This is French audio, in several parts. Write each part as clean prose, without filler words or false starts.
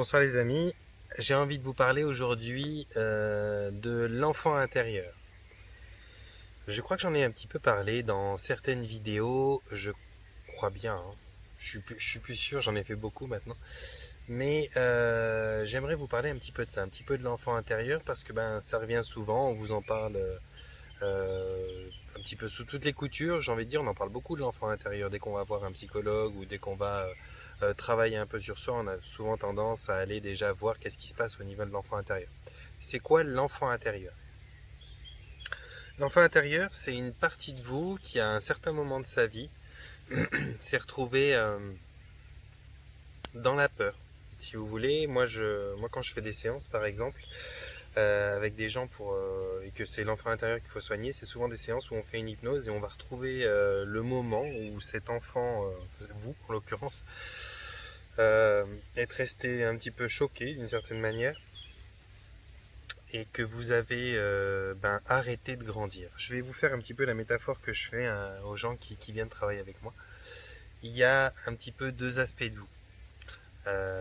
Bonsoir les amis, j'ai envie de vous parler aujourd'hui de l'enfant intérieur. Je crois que j'en ai un petit peu parlé dans certaines vidéos, je crois bien, hein. Je suis plus sûr, j'en ai fait beaucoup maintenant. Mais j'aimerais vous parler un petit peu de ça, un petit peu de l'enfant intérieur, parce que ça revient souvent, on vous en parle un petit peu sous toutes les coutures, j'ai envie de dire, on en parle beaucoup de l'enfant intérieur. Dès qu'on va voir un psychologue ou dès qu'on va travailler un peu sur soi, on a souvent tendance à aller déjà voir qu'est-ce qui se passe au niveau de l'enfant intérieur. C'est quoi l'enfant intérieur? L'enfant intérieur, c'est une partie de vous qui, à un certain moment de sa vie, s'est retrouvée dans la peur. Si vous voulez, moi quand je fais des séances, par exemple, avec des gens et que c'est l'enfant intérieur qu'il faut soigner, c'est souvent des séances où on fait une hypnose et on va retrouver le moment où cet enfant, vous en l'occurrence, est resté un petit peu choqué d'une certaine manière et que vous avez arrêté de grandir. Je vais vous faire un petit peu la métaphore que je fais aux gens qui viennent travailler avec moi. Il y a un petit peu deux aspects de vous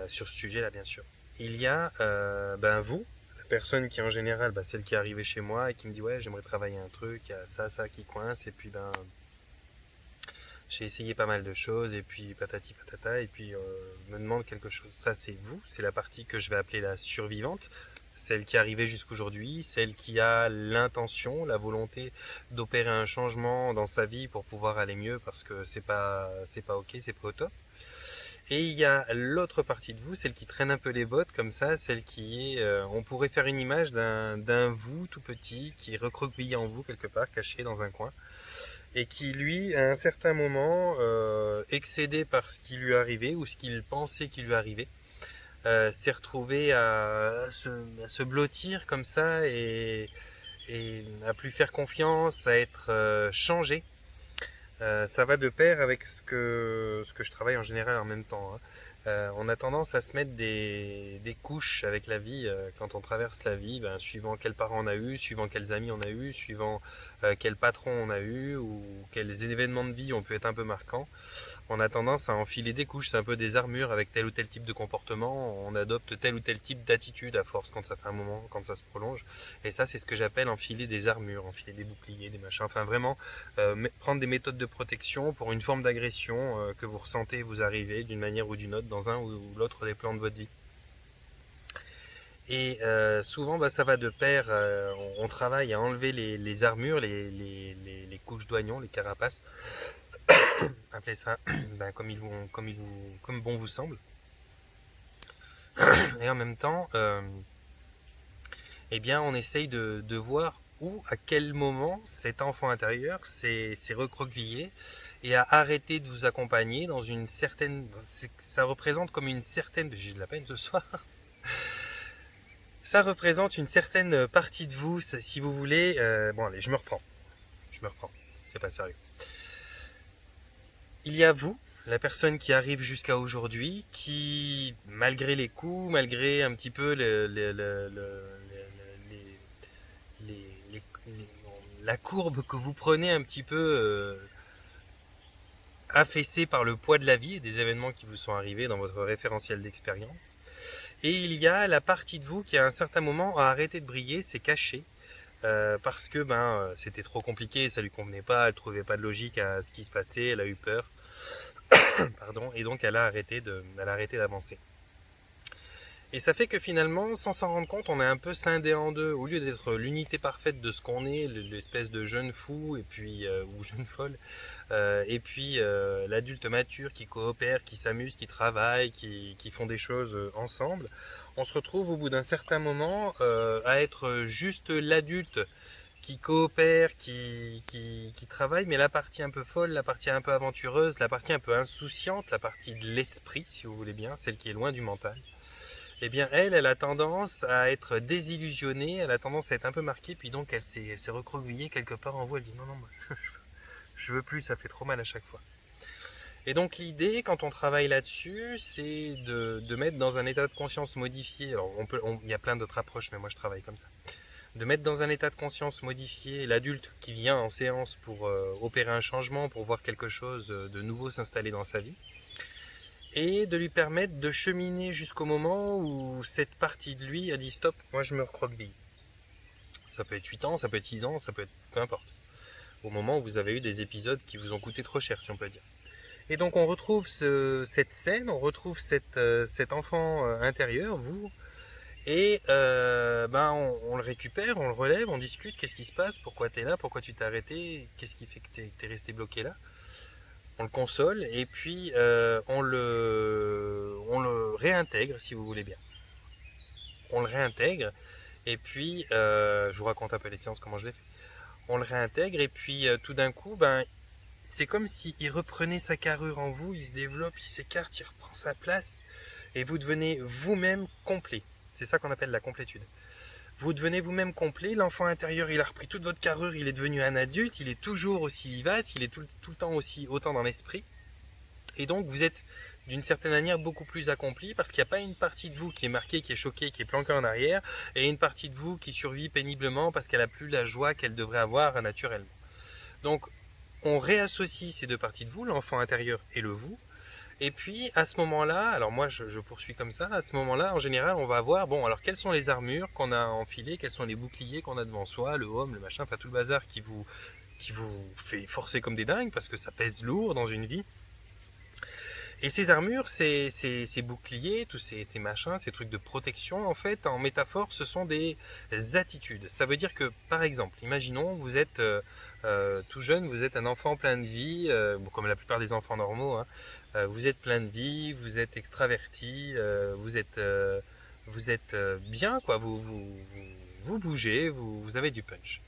sur ce sujet-là, bien sûr. Il y a vous, la personne qui en général, celle qui est arrivée chez moi et qui me dit ouais, j'aimerais travailler un truc, il y a ça qui coince, et puis j'ai essayé pas mal de choses, et puis patati patata, et puis me demande quelque chose. Ça, c'est vous, c'est la partie que je vais appeler la survivante, celle qui est arrivée jusqu'aujourd'hui, celle qui a l'intention, la volonté d'opérer un changement dans sa vie pour pouvoir aller mieux, parce que c'est pas ok, c'est pas au top. Et il y a l'autre partie de vous, celle qui traîne un peu les bottes comme ça, celle qui est, on pourrait faire une image d'un vous tout petit qui est recroquevillé en vous quelque part, caché dans un coin, et qui lui, à un certain moment, excédé par ce qui lui arrivait ou ce qu'il pensait qui lui arrivait, s'est retrouvé à se blottir comme ça et à plus faire confiance, à être changé. Ça va de pair avec ce que je travaille en général en même temps, hein. On a tendance à se mettre des couches avec la vie quand on traverse la vie, suivant quels parents on a eu, suivant quels amis on a eu, suivant quel patron on a eu ou quels événements de vie ont pu être un peu marquants. On a tendance à enfiler des couches, c'est un peu des armures avec tel ou tel type de comportement. On adopte tel ou tel type d'attitude à force quand ça fait un moment, quand ça se prolonge. Et ça, c'est ce que j'appelle enfiler des armures, enfiler des boucliers, des machins. Enfin, vraiment, prendre des méthodes de protection pour une forme d'agression que vous ressentez vous arriver d'une manière ou d'une autre dans un ou l'autre des plans de votre vie. Et souvent, ça va de pair. On travaille à enlever les armures, les couches d'oignons, les carapaces, appelez ça comme bon vous semble. Et en même temps, on essaye de voir où, à quel moment cet enfant intérieur s'est recroquevillé et a arrêté de vous accompagner dans une certaine. Ça représente comme une certaine. J'ai de la peine ce soir. Ça représente une certaine partie de vous, si vous voulez. Bon, allez, je me reprends. C'est pas sérieux. Il y a vous, la personne qui arrive jusqu'à aujourd'hui, qui, malgré les coups, malgré un petit peu la courbe que vous prenez un petit peu affaissée par le poids de la vie et des événements qui vous sont arrivés dans votre référentiel d'expérience. Et il y a la partie de vous qui, à un certain moment, a arrêté de briller, s'est cachée, parce que c'était trop compliqué, ça lui convenait pas, elle trouvait pas de logique à ce qui se passait, elle a eu peur. Pardon, et donc elle a arrêté d'avancer. Et ça fait que finalement, sans s'en rendre compte, on est un peu scindé en deux. Au lieu d'être l'unité parfaite de ce qu'on est, l'espèce de jeune fou et puis ou jeune folle, et puis l'adulte mature qui coopère, qui s'amuse, qui travaille, qui font des choses ensemble, on se retrouve au bout d'un certain moment à être juste l'adulte qui coopère, qui travaille, mais la partie un peu folle, la partie un peu aventureuse, la partie un peu insouciante, la partie de l'esprit, si vous voulez bien, celle qui est loin du mental, eh bien elle a tendance à être désillusionnée, elle a tendance à être un peu marquée, puis donc elle s'est recroquevillée quelque part en vous, elle dit non, moi, je veux plus, ça fait trop mal à chaque fois. Et donc l'idée, quand on travaille là-dessus, c'est de mettre dans un état de conscience modifié. Alors il y a plein d'autres approches, mais moi je travaille comme ça. De mettre dans un état de conscience modifié l'adulte qui vient en séance pour opérer un changement, pour voir quelque chose de nouveau s'installer dans sa vie. et de lui permettre de cheminer jusqu'au moment où cette partie de lui a dit stop, moi je me recroqueville. Ça peut être 8 ans, ça peut être 6 ans, ça peut être peu importe. Au moment où vous avez eu des épisodes qui vous ont coûté trop cher, si on peut dire. Et donc on retrouve cette scène, on retrouve cet enfant intérieur, vous, et on le récupère, on le relève, on discute, qu'est-ce qui se passe, pourquoi tu es là, pourquoi tu t'es arrêté, qu'est-ce qui fait que tu es resté bloqué là. On le console et puis on le réintègre, si vous voulez bien. On le réintègre et puis, je vous raconte un peu les séances, comment je l'ai fait. On le réintègre et puis tout d'un coup, c'est comme s'il reprenait sa carrure en vous, il se développe, il s'écarte, il reprend sa place et vous devenez vous-même complet. C'est ça qu'on appelle la complétude. Vous devenez vous-même complet, l'enfant intérieur il a repris toute votre carrure, il est devenu un adulte, il est toujours aussi vivace, il est tout le temps autant dans l'esprit. Et donc vous êtes d'une certaine manière beaucoup plus accompli parce qu'il n'y a pas une partie de vous qui est marquée, qui est choquée, qui est planquée en arrière et une partie de vous qui survit péniblement parce qu'elle n'a plus la joie qu'elle devrait avoir naturellement. Donc on réassocie ces deux parties de vous, l'enfant intérieur et le vous. Et puis à ce moment-là, alors moi je poursuis comme ça, à ce moment-là en général on va voir, bon alors quelles sont les armures qu'on a enfilées, quels sont les boucliers qu'on a devant soi, le homme, le machin, enfin tout le bazar qui vous fait forcer comme des dingues parce que ça pèse lourd dans une vie. Et ces armures, ces boucliers, tous ces machins, ces trucs de protection, en fait, en métaphore, ce sont des attitudes. Ça veut dire que, par exemple, imaginons, vous êtes tout jeune, vous êtes un enfant plein de vie, comme la plupart des enfants normaux, hein, vous êtes plein de vie, vous êtes extraverti, vous êtes bien, quoi, vous bougez, vous avez du punch.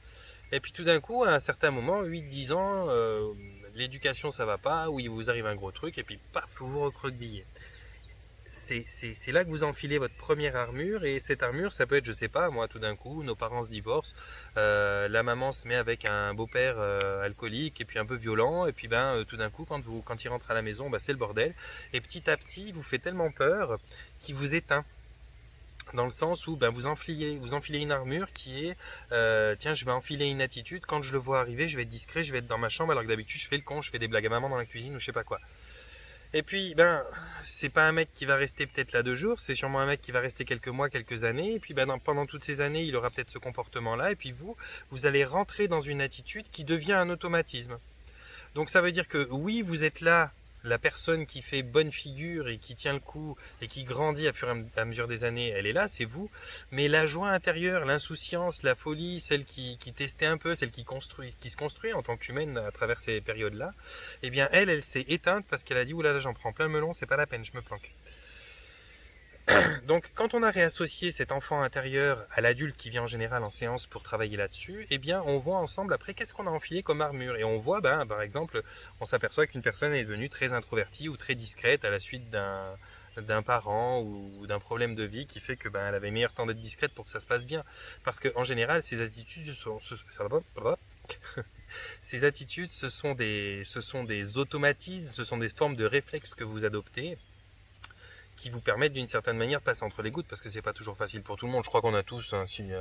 Et puis tout d'un coup, à un certain moment, 8-10 ans, l'éducation ça va pas, ou il vous arrive un gros truc, et puis paf, vous vous recroquevillez. C'est là que vous enfilez votre première armure, et cette armure, ça peut être, je sais pas, moi tout d'un coup, nos parents se divorcent, la maman se met avec un beau-père alcoolique, et puis un peu violent, et puis tout d'un coup, quand il rentre à la maison, c'est le bordel, et petit à petit, il vous fait tellement peur qu'il vous éteint. Dans le sens où vous enfilez une armure qui est tiens, je vais enfiler une attitude, quand je le vois arriver je vais être discret, je vais être dans ma chambre alors que d'habitude je fais le con, je fais des blagues à maman dans la cuisine ou je sais pas quoi. Et puis c'est pas un mec qui va rester peut-être là 2 jours, c'est sûrement un mec qui va rester quelques mois, quelques années, et puis pendant toutes ces années il aura peut-être ce comportement là, et puis vous allez rentrer dans une attitude qui devient un automatisme. Donc ça veut dire que oui, vous êtes là, la personne qui fait bonne figure et qui tient le coup et qui grandit à fur et à mesure des années, elle est là, c'est vous. Mais la joie intérieure, l'insouciance, la folie, celle qui testait un peu, celle qui se construit en tant qu'humaine à travers ces périodes-là, eh bien elle s'est éteinte parce qu'elle a dit oulala, j'en prends plein le melon, c'est pas la peine, je me planque. Donc quand on a réassocié cet enfant intérieur à l'adulte qui vient en général en séance pour travailler là-dessus, eh bien on voit ensemble après qu'est-ce qu'on a enfilé comme armure. Et on voit, par exemple, on s'aperçoit qu'une personne est devenue très introvertie ou très discrète à la suite d'un parent ou d'un problème de vie qui fait que elle avait meilleur temps d'être discrète pour que ça se passe bien. Parce qu'en général, ces attitudes ces attitudes, ce sont des automatismes, ce sont des formes de réflexes que vous adoptez qui vous permettent d'une certaine manière de passer entre les gouttes, parce que c'est pas toujours facile pour tout le monde. Je crois qu'on a tous, hein, si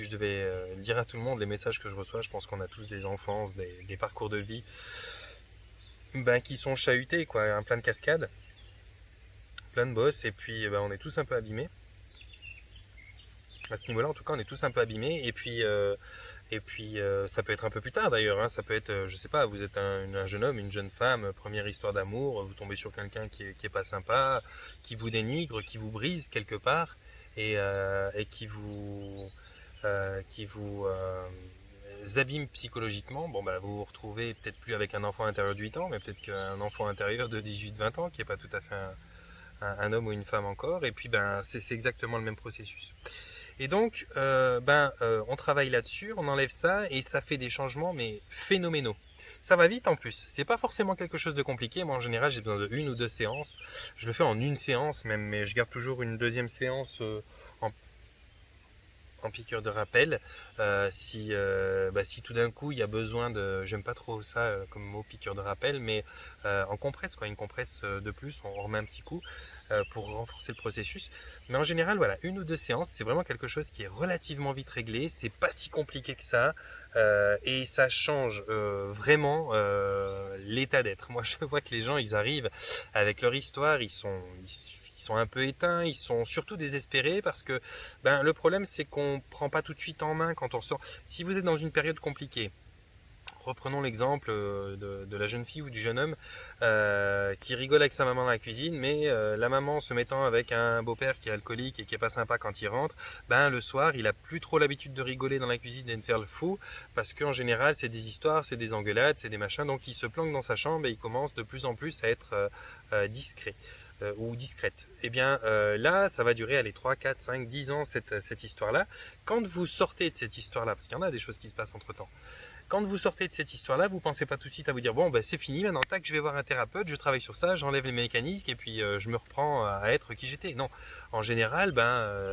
je devais dire à tout le monde les messages que je reçois, je pense qu'on a tous des enfances, des parcours de vie qui sont chahutés, quoi, un plein de cascades, plein de bosses, et puis on est tous un peu abîmés. À ce niveau-là, en tout cas, on est tous un peu abîmés, et puis ça peut être un peu plus tard d'ailleurs, hein, ça peut être, je sais pas, vous êtes un jeune homme, une jeune femme, première histoire d'amour, vous tombez sur quelqu'un qui est pas sympa, qui vous dénigre, qui vous brise quelque part, et qui vous abîme psychologiquement. Bon, vous vous retrouvez peut-être plus avec un enfant intérieur de 8 ans, mais peut-être qu'un enfant intérieur de 18-20 ans, qui n'est pas tout à fait un homme ou une femme encore, et puis c'est exactement le même processus. Et donc, on travaille là-dessus, on enlève ça et ça fait des changements mais phénoménaux. Ça va vite en plus, c'est pas forcément quelque chose de compliqué. Moi en général j'ai besoin de 1 ou 2 séances. Je le fais en une séance même, mais je garde toujours une deuxième séance en piqûre de rappel. Si tout d'un coup il y a besoin de, j'aime pas trop ça comme mot piqûre de rappel, mais en compresse quoi, une compresse de plus, on remet un petit coup pour renforcer le processus. Mais en général, voilà, 1 ou 2 séances, c'est vraiment quelque chose qui est relativement vite réglé, c'est pas si compliqué que ça. Et ça change vraiment l'état d'être. Moi, je vois que les gens, ils arrivent avec leur histoire, ils sont un peu éteints, ils sont surtout désespérés parce que le problème, c'est qu'on prend pas tout de suite en main quand on sort. Si vous êtes dans une période compliquée, reprenons l'exemple de la jeune fille ou du jeune homme qui rigole avec sa maman dans la cuisine, mais la maman se mettant avec un beau-père qui est alcoolique et qui est pas sympa quand il rentre, le soir il a plus trop l'habitude de rigoler dans la cuisine et de faire le fou, parce qu'en général c'est des histoires, c'est des engueulades, c'est des machins, donc il se planque dans sa chambre et il commence de plus en plus à être discret. Ou discrète. Et bien là, ça va durer 3, 4, 5, 10 ans cette histoire-là. Quand vous sortez de cette histoire-là, parce qu'il y en a des choses qui se passent entre-temps, quand vous sortez de cette histoire-là, vous pensez pas tout de suite à vous dire bon c'est fini, maintenant tac, je vais voir un thérapeute, je travaille sur ça, j'enlève les mécaniques et puis je me reprends à être qui j'étais. Non, en général,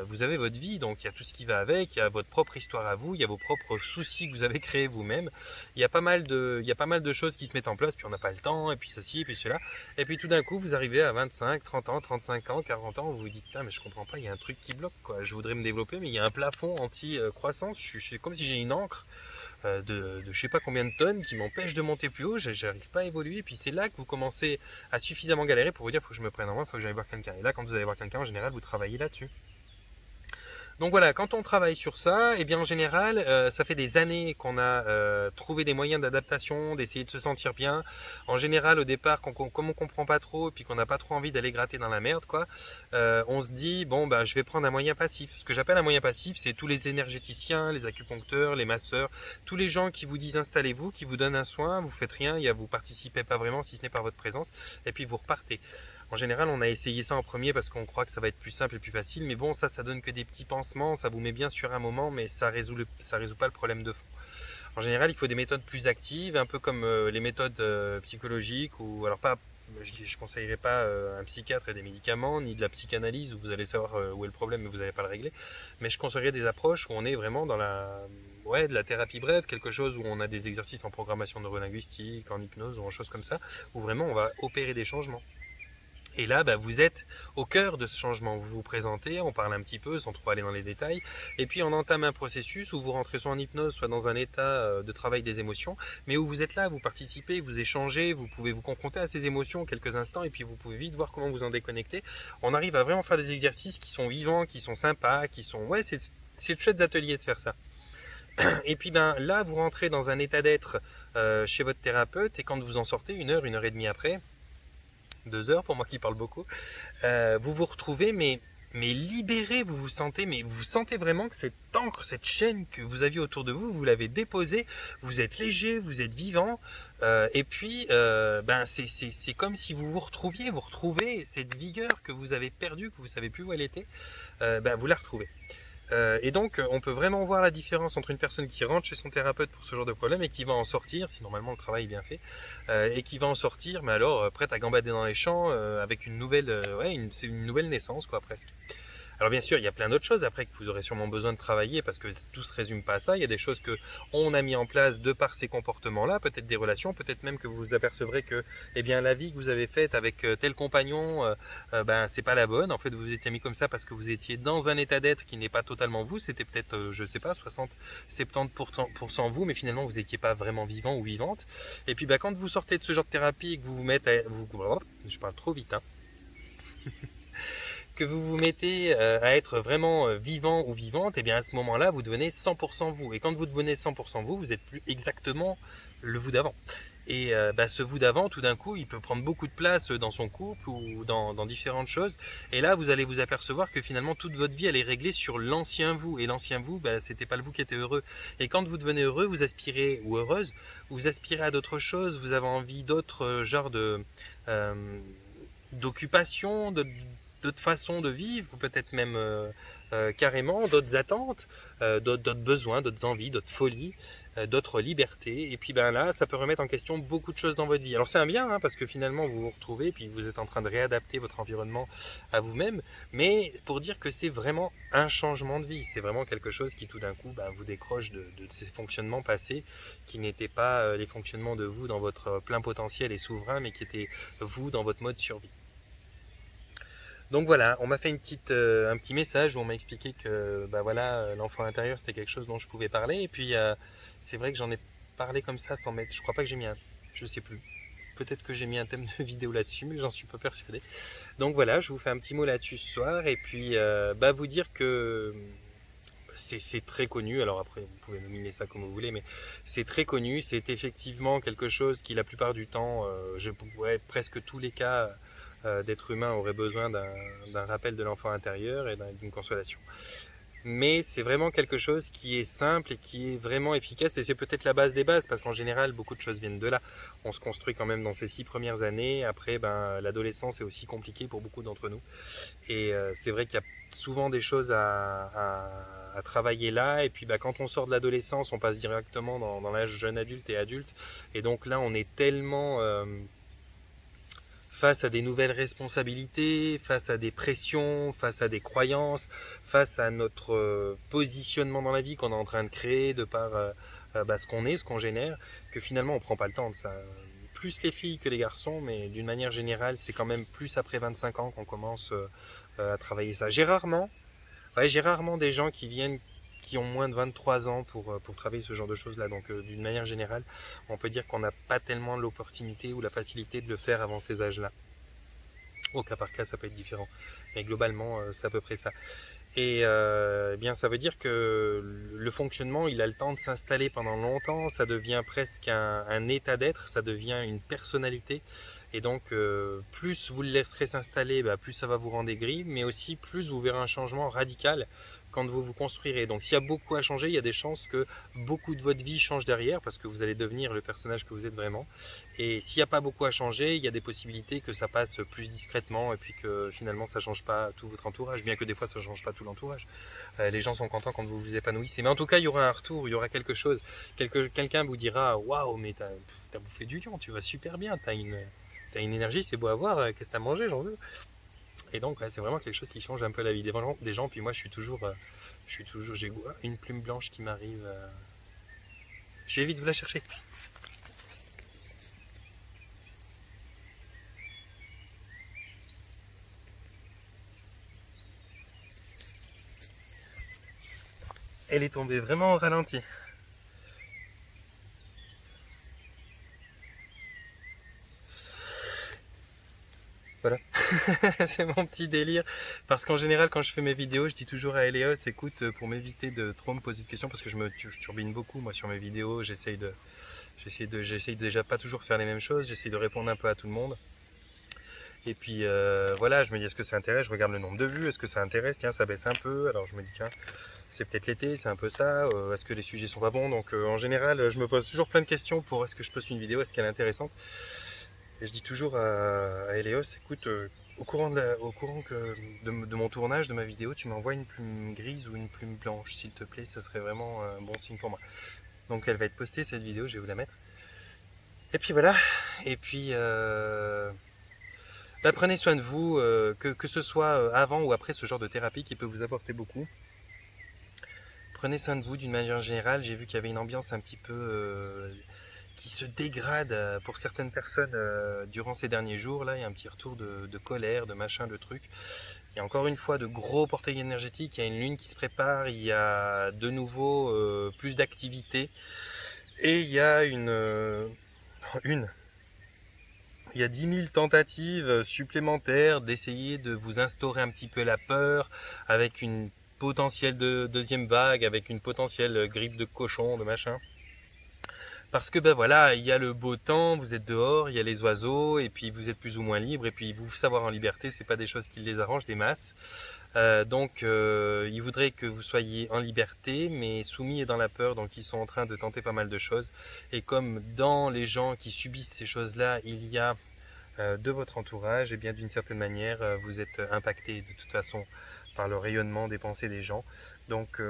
vous avez votre vie, donc il y a tout ce qui va avec, il y a votre propre histoire à vous, il y a vos propres soucis que vous avez créés vous-même. Il y a pas mal de choses qui se mettent en place, puis on n'a pas le temps, et puis ceci, et puis cela. Et puis tout d'un coup, vous arrivez à 25, 30 ans, 35 ans, 40 ans, vous vous dites putain, mais je comprends pas, il y a un truc qui bloque quoi. Je voudrais me développer, mais il y a un plafond anti-croissance, je suis comme si j'ai une encre de je sais pas combien de tonnes qui m'empêche de monter plus haut, j'arrive pas à évoluer, et puis c'est là que vous commencez à suffisamment galérer pour vous dire faut que je me prenne en main, faut que j'aille voir quelqu'un. Et là, quand vous allez voir quelqu'un, en général, vous travaillez là-dessus. Donc voilà, quand on travaille sur ça, eh bien en général, ça fait des années qu'on a trouvé des moyens d'adaptation, d'essayer de se sentir bien. En général, au départ, comme on comprend pas trop, et puis qu'on n'a pas trop envie d'aller gratter dans la merde, quoi, on se dit bon je vais prendre un moyen passif. Ce que j'appelle un moyen passif, c'est tous les énergéticiens, les acupuncteurs, les masseurs, tous les gens qui vous disent installez-vous, qui vous donnent un soin, vous faites rien, vous participez pas vraiment si ce n'est par votre présence, et puis vous repartez. En général, on a essayé ça en premier parce qu'on croit que ça va être plus simple et plus facile, mais bon, ça donne que des petits pansements, ça vous met bien sur un moment, mais ça résout pas le problème de fond. En général, il faut des méthodes plus actives, un peu comme les méthodes psychologiques, ou alors pas, je conseillerais pas un psychiatre et des médicaments, ni de la psychanalyse où vous allez savoir où est le problème mais vous n'allez pas le régler, mais je conseillerais des approches où on est vraiment dans de la thérapie brève, quelque chose où on a des exercices en programmation neurolinguistique, en hypnose ou en choses comme ça, où vraiment on va opérer des changements. Et là, vous êtes au cœur de ce changement. Vous vous présentez, on parle un petit peu sans trop aller dans les détails, et puis on entame un processus où vous rentrez soit en hypnose, soit dans un état de travail des émotions, mais où vous êtes là, vous participez, vous échangez, vous pouvez vous confronter à ces émotions quelques instants, et puis vous pouvez vite voir comment vous en déconnecter. On arrive à vraiment faire des exercices qui sont vivants, qui sont sympas, qui sont... Ouais, c'est de chouettes ateliers de faire ça. Et puis là, vous rentrez dans un état d'être chez votre thérapeute, et quand vous en sortez, 1 heure et demie après, 2 heures pour moi qui parle beaucoup, vous vous retrouvez mais libéré, vous vous sentez vraiment que cette encre, cette chaîne que vous aviez autour de vous, vous l'avez déposée, vous êtes léger, vous êtes vivant, et puis c'est comme si vous retrouvez cette vigueur que vous avez perdue, que vous ne savez plus où elle était, vous la retrouvez. Et donc, on peut vraiment voir la différence entre une personne qui rentre chez son thérapeute pour ce genre de problème et qui va en sortir, si normalement le travail est bien fait, et qui va en sortir, mais alors prête à gambader dans les champs avec une nouvelle, c'est une nouvelle naissance, quoi, presque. Alors bien sûr, il y a plein d'autres choses après que vous aurez sûrement besoin de travailler parce que tout se résume pas à ça. Il y a des choses que on a mis en place de par ces comportements-là, peut-être des relations, peut-être même que vous vous apercevrez que la vie que vous avez faite avec tel compagnon, c'est pas la bonne. En fait, vous vous étiez mis comme ça parce que vous étiez dans un état d'être qui n'est pas totalement vous. C'était peut-être, je sais pas, 60-70% vous, mais finalement vous n'étiez pas vraiment vivant ou vivante. Et puis quand vous sortez de ce genre de thérapie et que vous vous mettez je parle trop vite, que vous vous mettez à être vraiment vivant ou vivante, et bien à ce moment-là, vous devenez 100% vous. Et quand vous devenez 100% vous, vous n'êtes plus exactement le vous d'avant. Et ce vous d'avant, tout d'un coup, il peut prendre beaucoup de place dans son couple ou dans différentes choses. Et là, vous allez vous apercevoir que finalement, toute votre vie, elle est réglée sur l'ancien vous. Et l'ancien vous, c'était pas le vous qui était heureux. Et quand vous devenez heureux, vous aspirez, ou heureuse, vous aspirez à d'autres choses, vous avez envie d'autres genres d'occupation, d'autres façons de vivre, peut-être même carrément, d'autres attentes, d'autres besoins, d'autres envies, d'autres folies, d'autres libertés. Et puis ben là, ça peut remettre en question beaucoup de choses dans votre vie. Alors c'est un bien, hein, parce que finalement vous vous retrouvez, puis vous êtes en train de réadapter votre environnement à vous-même, mais pour dire que c'est vraiment un changement de vie, c'est vraiment quelque chose qui tout d'un coup ben, vous décroche de ces fonctionnements passés qui n'étaient pas les fonctionnements de vous dans votre plein potentiel et souverain, mais qui étaient vous dans votre mode survie. Donc voilà, on m'a fait un petit message où on m'a expliqué que bah voilà, l'enfant intérieur c'était quelque chose dont je pouvais parler. Et puis c'est vrai que j'en ai parlé comme ça sans mettre. Je crois pas que j'ai mis un. Je sais plus. Peut-être que j'ai mis un thème de vidéo là-dessus, mais j'en suis pas persuadé. Donc voilà, je vous fais un petit mot là-dessus ce soir. Et puis bah vous dire que c'est très connu. Alors après, vous pouvez nominer ça comme vous voulez, mais c'est très connu. C'est effectivement quelque chose qui la plupart du temps, presque tous les cas d'êtres humains auraient besoin d'un rappel de l'enfant intérieur et d'une consolation. Mais c'est vraiment quelque chose qui est simple et qui est vraiment efficace, et c'est peut-être la base des bases, parce qu'en général beaucoup de choses viennent de là. On se construit quand même dans ces 6 premières années. Après ben, l'adolescence est aussi compliquée pour beaucoup d'entre nous, et c'est vrai qu'il y a souvent des choses à travailler là. Et puis bah, quand on sort de l'adolescence, on passe directement dans l'âge jeune adulte et adulte, et donc là on est tellement face à des nouvelles responsabilités, face à des pressions, face à des croyances, face à notre positionnement dans la vie qu'on est en train de créer de par ce qu'on est, ce qu'on génère, que finalement on prend pas le temps de ça. Plus les filles que les garçons, mais d'une manière générale, c'est quand même plus après 25 ans qu'on commence à travailler ça. J'ai rarement des gens qui viennent qui ont moins de 23 ans pour travailler ce genre de choses-là. Donc d'une manière générale, on peut dire qu'on n'a pas tellement l'opportunité ou la facilité de le faire avant ces âges-là. Au cas par cas, ça peut être différent. Mais globalement, c'est à peu près ça. Et bien, ça veut dire que le fonctionnement, il a le temps de s'installer pendant longtemps. Ça devient presque un état d'être, ça devient une personnalité. Et donc, plus vous le laisserez s'installer, bah, plus ça va vous rendre aigri, mais aussi plus vous verrez un changement radical quand vous vous construirez. Donc, s'il y a beaucoup à changer, il y a des chances que beaucoup de votre vie change derrière, parce que vous allez devenir le personnage que vous êtes vraiment. Et s'il n'y a pas beaucoup à changer, il y a des possibilités que ça passe plus discrètement, et puis que finalement ça ne change pas tout votre entourage, bien que des fois ça ne change pas tout l'entourage. Les gens sont contents quand vous vous épanouissez. Mais en tout cas, il y aura un retour, il y aura quelque chose. Quelqu'un vous dira waouh, mais t'as bouffé du lion, tu vas super bien, t'as une énergie, c'est beau à voir, qu'est-ce que t'as mangé, j'en veux. Et donc, ouais, c'est vraiment quelque chose qui change un peu la vie des gens. Puis moi, j'ai une plume blanche qui m'arrive. Je vais vite vous la chercher. Elle est tombée vraiment au ralenti. Voilà. C'est mon petit délire. Parce qu'en général, quand je fais mes vidéos, je dis toujours à Elios, écoute, pour m'éviter de trop me poser de questions, parce que je turbine beaucoup, moi, sur mes vidéos, j'essaye déjà pas toujours faire les mêmes choses, j'essaye de répondre un peu à tout le monde. Et puis voilà, je me dis, est-ce que ça intéresse? Je regarde le nombre de vues, est-ce que ça intéresse? Tiens, ça baisse un peu. Alors je me dis, tiens, c'est peut-être l'été, c'est un peu ça. Est-ce que les sujets sont pas bons? Donc en général, je me pose toujours plein de questions pour est-ce que je poste une vidéo, est-ce qu'elle est intéressante? Et je dis toujours à Elios, écoute, au courant de mon tournage, de ma vidéo, tu m'envoies une plume grise ou une plume blanche, s'il te plaît, ça serait vraiment un bon signe pour moi. Donc elle va être postée, cette vidéo, je vais vous la mettre. Et puis voilà, et puis bah, prenez soin de vous, que ce soit avant ou après ce genre de thérapie qui peut vous apporter beaucoup. Prenez soin de vous d'une manière générale. J'ai vu qu'il y avait une ambiance un petit peu qui se dégrade pour certaines personnes durant ces derniers jours. Là, il y a un petit retour de colère, de machin, de trucs. Il y a encore une fois de gros portails énergétiques. Il y a une lune qui se prépare. Il y a de nouveau plus d'activité. Et il y a il y a 10 000 tentatives supplémentaires d'essayer de vous instaurer un petit peu la peur avec une potentielle deuxième vague, avec une potentielle grippe de cochon, de machin. Parce que ben voilà, il y a le beau temps, vous êtes dehors, il y a les oiseaux, et puis vous êtes plus ou moins libre, et puis vous savoir en liberté, c'est pas des choses qui les arrangent des masses. Donc ils voudraient que vous soyez en liberté, mais soumis et dans la peur, donc ils sont en train de tenter pas mal de choses. Et comme dans les gens qui subissent ces choses-là, il y a de votre entourage, et bien d'une certaine manière, vous êtes impacté de toute façon par le rayonnement des pensées des gens. Donc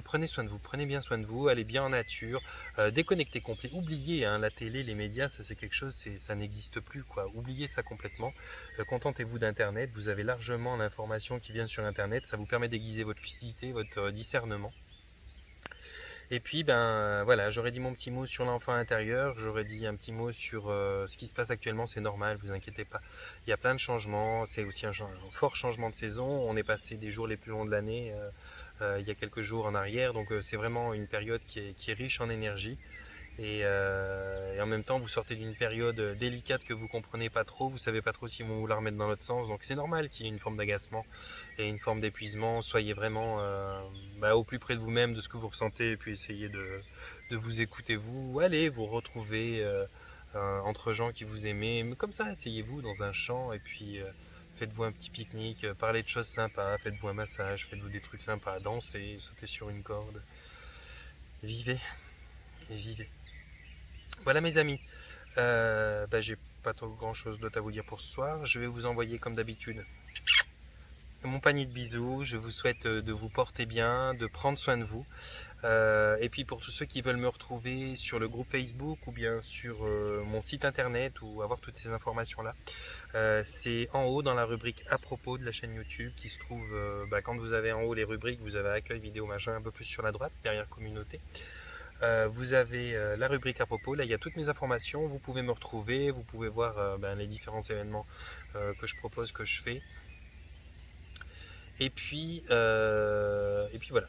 prenez soin de vous, prenez bien soin de vous, allez bien en nature, déconnectez complet, oubliez la télé, les médias, ça c'est quelque chose, ça n'existe plus quoi, oubliez ça complètement, contentez-vous d'internet, vous avez largement l'information qui vient sur internet, ça vous permet d'aiguiser votre lucidité, votre discernement. Et puis, voilà, j'aurais dit mon petit mot sur l'enfant intérieur, j'aurais dit un petit mot sur ce qui se passe actuellement, c'est normal, vous inquiétez pas. Il y a plein de changements, c'est aussi un fort changement de saison, on est passé des jours les plus longs de l'année il y a quelques jours en arrière, donc c'est vraiment une période qui est riche en énergie. Et en même temps, vous sortez d'une période délicate que vous comprenez pas trop, vous savez pas trop si vous la remettre dans l'autre sens, donc c'est normal qu'il y ait une forme d'agacement et une forme d'épuisement. Soyez vraiment au plus près de vous-même, de ce que vous ressentez, et puis essayez de vous écouter vous, allez vous retrouver entre gens qui vous aimez, mais comme ça, asseyez-vous dans un champ et puis faites-vous un petit pique-nique, parlez de choses sympas, faites-vous un massage, faites-vous des trucs sympas, dansez, sautez sur une corde, vivez et vivez. Voilà mes amis, j'ai pas trop grand chose d'autre à vous dire pour ce soir. Je vais vous envoyer comme d'habitude mon panier de bisous. Je vous souhaite de vous porter bien, de prendre soin de vous. Et puis pour tous ceux qui veulent me retrouver sur le groupe Facebook ou bien sur mon site internet ou avoir toutes ces informations là, c'est en haut dans la rubrique à propos de la chaîne YouTube qui se trouve, quand vous avez en haut les rubriques, vous avez accueil, vidéo, machin, un peu plus sur la droite, derrière communauté. Vous avez la rubrique à propos, là il y a toutes mes informations, vous pouvez me retrouver, vous pouvez voir les différents événements que je propose, que je fais. Et puis voilà.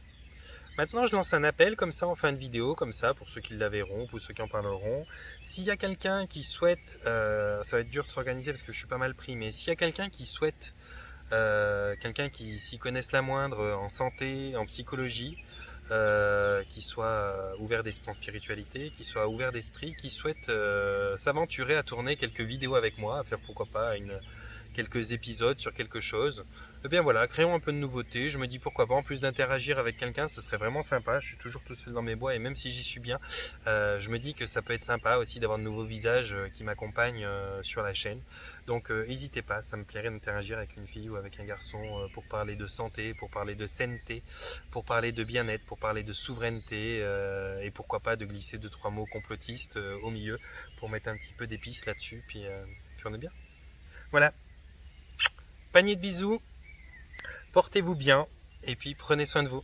Maintenant je lance un appel comme ça en fin de vidéo, comme ça pour ceux qui la verront, pour ceux qui en parleront. S'il y a quelqu'un qui souhaite, ça va être dur de s'organiser parce que je suis pas mal pris, mais s'il y a quelqu'un qui souhaite, quelqu'un qui s'y connaisse la moindre en santé, en psychologie, qui soit ouvert d'esprit en spiritualité, qui soit ouvert d'esprit, qui souhaite s'aventurer à tourner quelques vidéos avec moi, à faire pourquoi pas quelques épisodes sur quelque chose. Eh bien voilà, créons un peu de nouveauté. Je me dis pourquoi pas, en plus d'interagir avec quelqu'un, ce serait vraiment sympa. Je suis toujours tout seul dans mes bois et même si j'y suis bien, je me dis que ça peut être sympa aussi d'avoir de nouveaux visages qui m'accompagnent sur la chaîne. Donc n'hésitez pas, ça me plairait d'interagir avec une fille ou avec un garçon pour parler de santé, pour parler de sainteté, pour parler de bien-être, pour parler de souveraineté et pourquoi pas de glisser 2-3 mots complotistes au milieu pour mettre un petit peu d'épices là-dessus. Puis on est bien. Voilà, panier de bisous, portez-vous bien et puis prenez soin de vous.